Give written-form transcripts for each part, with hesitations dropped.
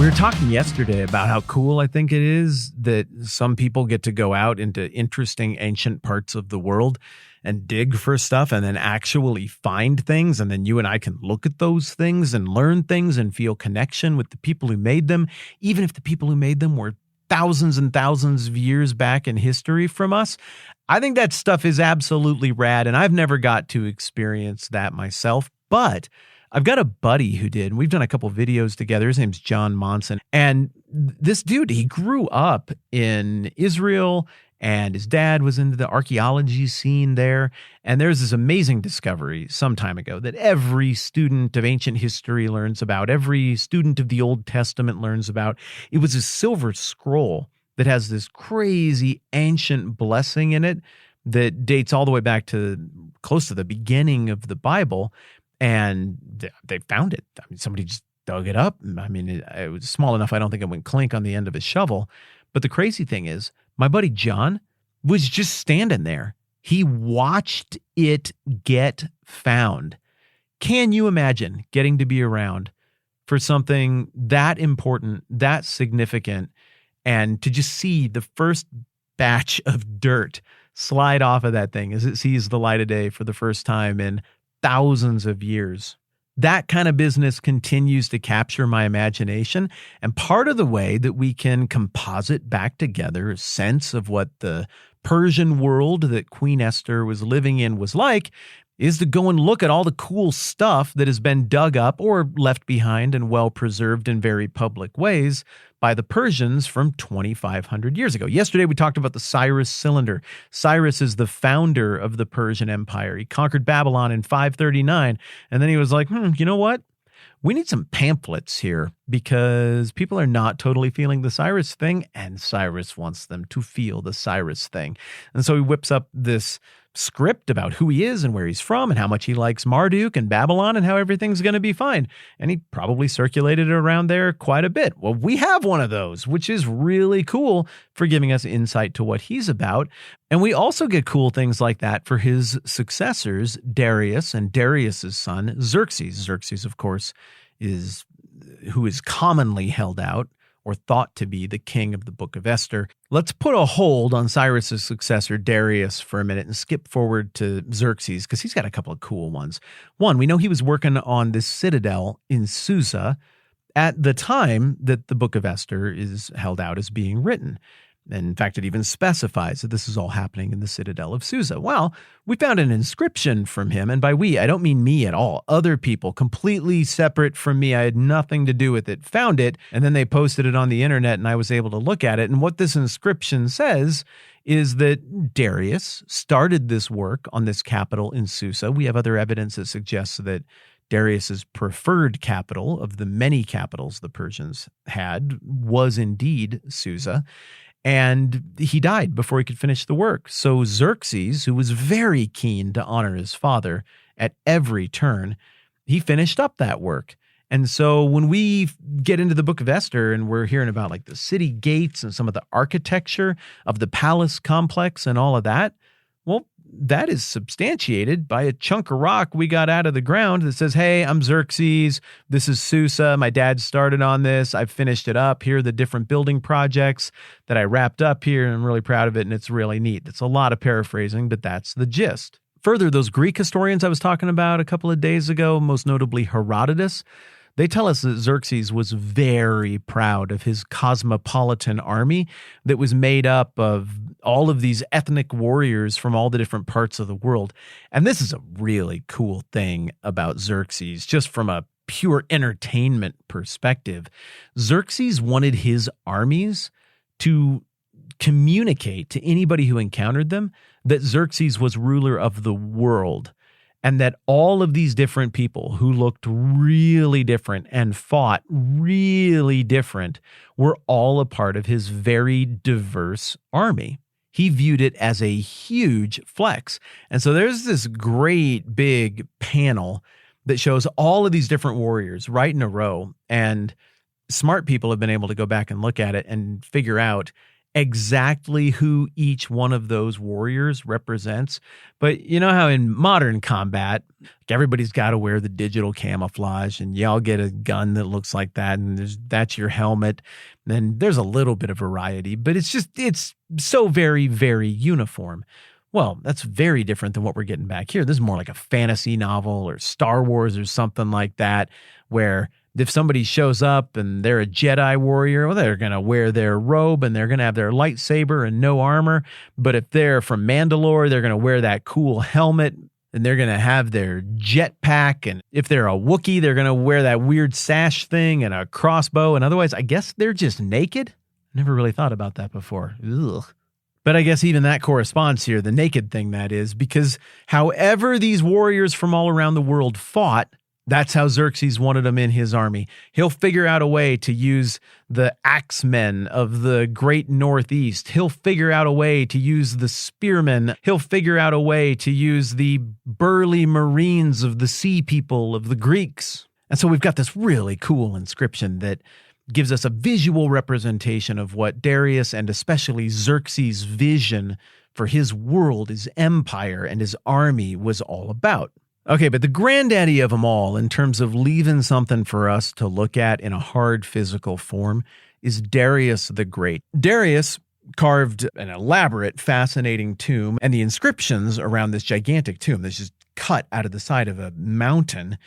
We were talking yesterday about how cool I think it is that some people get to go out into interesting ancient parts of the world and dig for stuff and then actually find things. And then you and I can look at those things and learn things and feel connection with the people who made them, even if the people who made them were thousands and thousands of years back in history from us. I think that stuff is absolutely rad, and I've never got to experience that myself, but I've got a buddy who did, and we've done a couple videos together. His name's John Monson. And this dude, he grew up in Israel, and his dad was into the archaeology scene there. And there's this amazing discovery some time ago that every student of ancient history learns about, every student of the Old Testament learns about. It was a silver scroll that has this crazy ancient blessing in it that dates all the way back to close to the beginning of the Bible. And they found it. I mean, somebody just dug it up. I mean, it was small enough, I don't think it went clink on the end of a shovel. But the crazy thing is, my buddy John was just standing there. He watched it get found. Can you imagine getting to be around for something that important, that significant, and to just see the first batch of dirt slide off of that thing as it sees the light of day for the first time in thousands of years? That kind of business continues to capture my imagination. And part of the way that we can composite back together a sense of what the Persian world that Queen Esther was living in was like is to go and look at all the cool stuff that has been dug up or left behind and well preserved in very public ways by the Persians from 2,500 years ago. Yesterday, we talked about the Cyrus cylinder. Cyrus is the founder of the Persian Empire. He conquered Babylon in 539, and then he was like, you know what? We need some pamphlets here because people are not totally feeling the Cyrus thing, and Cyrus wants them to feel the Cyrus thing. And so he whips up this script about who he is and where he's from and how much he likes Marduk and Babylon and how everything's going to be fine. And he probably circulated it around there quite a bit. Well, we have one of those, which is really cool for giving us insight to what he's about. And we also get cool things like that for his successors, Darius and Darius's son, Xerxes. Xerxes, of course, is who is commonly held out or thought to be the king of the book of Esther. Let's put a hold on Cyrus's successor, Darius, for a minute and skip forward to Xerxes because he's got a couple of cool ones. One, we know he was working on this citadel in Susa at the time that the book of Esther is held out as being written. And in fact, it even specifies that this is all happening in the citadel of Susa. Well, we found an inscription from him, and by we, I don't mean me at all. Other people, completely separate from me, I had nothing to do with it, found it, and then they posted it on the internet, and I was able to look at it. And what this inscription says is that Darius started this work on this capital in Susa. We have other evidence that suggests that Darius's preferred capital of the many capitals the Persians had was indeed Susa. And he died before he could finish the work. So Xerxes, who was very keen to honor his father at every turn, he finished up that work. And so when we get into the book of Esther and we're hearing about like the city gates and some of the architecture of the palace complex and all of that, well, that is substantiated by a chunk of rock we got out of the ground that says, hey, I'm Xerxes. This is Susa. My dad started on this. I've finished it up. Here are the different building projects that I wrapped up here, and I'm really proud of it, and it's really neat. That's a lot of paraphrasing, but that's the gist. Further, those Greek historians I was talking about a couple of days ago, most notably Herodotus, they tell us that Xerxes was very proud of his cosmopolitan army that was made up of all of these ethnic warriors from all the different parts of the world. And this is a really cool thing about Xerxes, just from a pure entertainment perspective. Xerxes wanted his armies to communicate to anybody who encountered them that Xerxes was ruler of the world. And that all of these different people who looked really different and fought really different were all a part of his very diverse army. He viewed it as a huge flex. And so there's this great big panel that shows all of these different warriors right in a row. And smart people have been able to go back and look at it and figure out exactly who each one of those warriors represents. But you know how in modern combat, everybody's got to wear the digital camouflage and y'all get a gun that looks like that and that's your helmet. Then there's a little bit of variety, but it's so very, very uniform. Well, that's very different than what we're getting back here. This is more like a fantasy novel or Star Wars or something like that, where if somebody shows up and they're a Jedi warrior, well, they're going to wear their robe and they're going to have their lightsaber and no armor. But if they're from Mandalore, they're going to wear that cool helmet and they're going to have their jetpack. And if they're a Wookiee, they're going to wear that weird sash thing and a crossbow. And otherwise, I guess they're just naked. Never really thought about that before. Ugh. But I guess even that corresponds here, the naked thing that is, because however these warriors from all around the world fought, that's how Xerxes wanted them in his army. He'll figure out a way to use the axemen of the great Northeast. He'll figure out a way to use the spearmen. He'll figure out a way to use the burly marines of the sea people, of the Greeks. And so we've got this really cool inscription that gives us a visual representation of what Darius and especially Xerxes' vision for his world, his empire, and his army was all about. Okay, but the granddaddy of them all, in terms of leaving something for us to look at in a hard physical form, is Darius the Great. Darius carved an elaborate, fascinating tomb, and the inscriptions around this gigantic tomb that's just cut out of the side of a mountain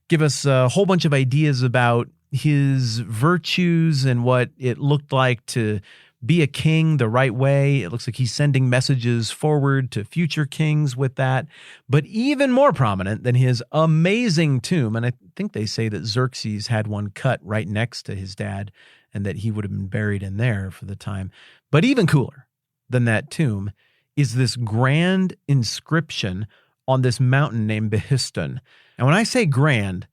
give us a whole bunch of ideas about his virtues and what it looked like to be a king the right way. It looks like he's sending messages forward to future kings with that. But even more prominent than his amazing tomb, and I think they say that Xerxes had one cut right next to his dad and that he would have been buried in there for the time. But even cooler than that tomb is this grand inscription on this mountain named Behistun. And when I say grand,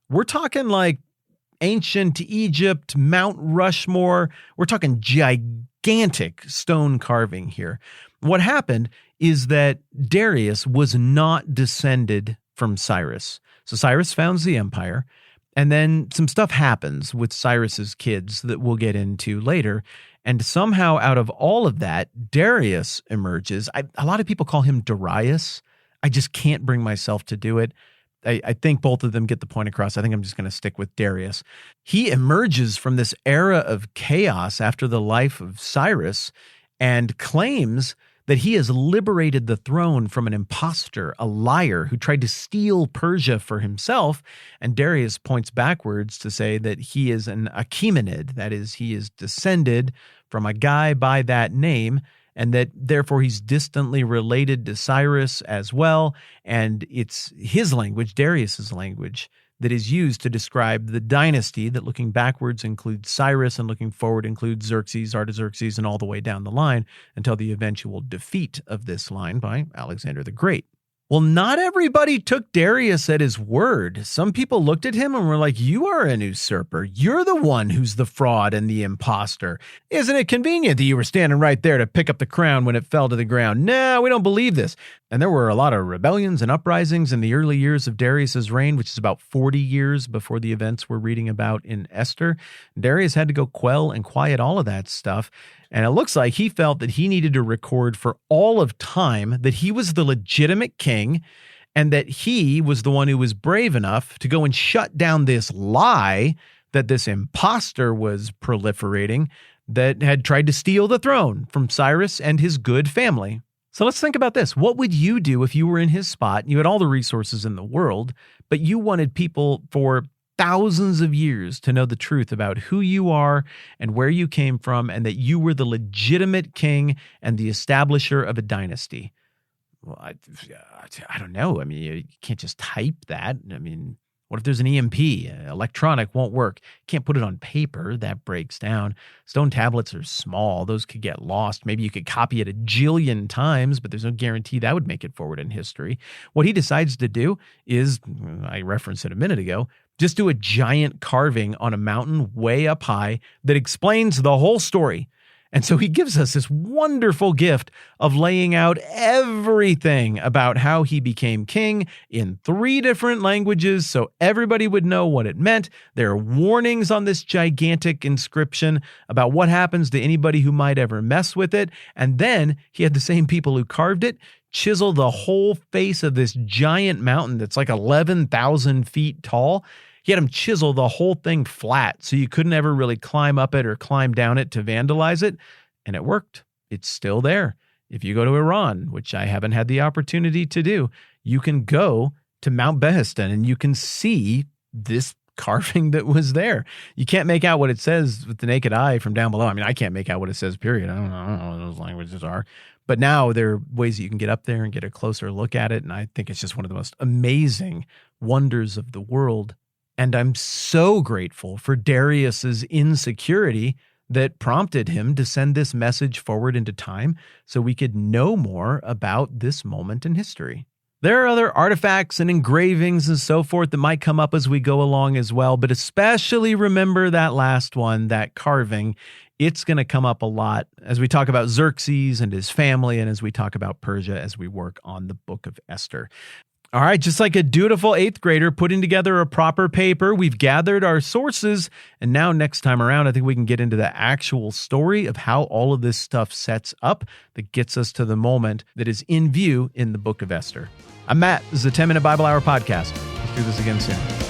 we're talking like ancient Egypt, Mount Rushmore. We're talking gigantic stone carving here. What happened is that Darius was not descended from Cyrus. So Cyrus founds the empire, and then some stuff happens with Cyrus's kids that we'll get into later. And somehow out of all of that, Darius emerges. A lot of people call him Darius. I just can't bring myself to do it. I think both of them get the point across. I think I'm just going to stick with Darius. He emerges from this era of chaos after the life of Cyrus and claims that he has liberated the throne from an imposter, a liar who tried to steal Persia for himself. And Darius points backwards to say that he is an Achaemenid, that is, he is descended from a guy by that name, and that therefore he's distantly related to Cyrus as well. And it's his language, Darius's language, that is used to describe the dynasty that looking backwards includes Cyrus and looking forward includes Xerxes, Artaxerxes, and all the way down the line until the eventual defeat of this line by Alexander the Great. Well, not everybody took Darius at his word. Some people looked at him and were like, you are an usurper. You're the one who's the fraud and the imposter. Isn't it convenient that you were standing right there to pick up the crown when it fell to the ground? No, we don't believe this. And there were a lot of rebellions and uprisings in the early years of Darius's reign, which is about 40 years before the events we're reading about in Esther. Darius had to go quell and quiet all of that stuff. And it looks like he felt that he needed to record for all of time that he was the legitimate king and that he was the one who was brave enough to go and shut down this lie that this imposter was proliferating that had tried to steal the throne from Cyrus and his good family. So let's think about this. What would you do if you were in his spot? You had all the resources in the world, but you wanted people for thousands of years to know the truth about who you are and where you came from, and that you were the legitimate king and the establisher of a dynasty. Well, I don't know. I mean, you can't just type that. I mean, what if there's an EMP? Electronic won't work. Can't put it on paper. That breaks down. Stone tablets are small. Those could get lost. Maybe you could copy it a jillion times, but there's no guarantee that would make it forward in history. What he decides to do is, I referenced it a minute ago, just do a giant carving on a mountain way up high that explains the whole story. And so he gives us this wonderful gift of laying out everything about how he became king in 3 different languages so everybody would know what it meant. There are warnings on this gigantic inscription about what happens to anybody who might ever mess with it. And then he had the same people who carved it chisel the whole face of this giant mountain that's like 11,000 feet tall. He had them chisel the whole thing flat so you couldn't ever really climb up it or climb down it to vandalize it. And it worked. It's still there. If you go to Iran, which I haven't had the opportunity to do, you can go to Mount Behestan and you can see this carving that was there. You can't make out what it says with the naked eye from down below. I mean, I can't make out what it says, period. I don't know what those languages are. But now there are ways that you can get up there and get a closer look at it. And I think it's just one of the most amazing wonders of the world. And I'm so grateful for Darius's insecurity that prompted him to send this message forward into time so we could know more about this moment in history. There are other artifacts and engravings and so forth that might come up as we go along as well, but especially remember that last one, that carving. It's going to come up a lot as we talk about Xerxes and his family and as we talk about Persia as we work on the book of Esther. All right, just like a dutiful 8th grader putting together a proper paper, we've gathered our sources, and now next time around, I think we can get into the actual story of how all of this stuff sets up that gets us to the moment that is in view in the book of Esther. I'm Matt. This is the 10-Minute Bible Hour podcast. Let's do this again soon.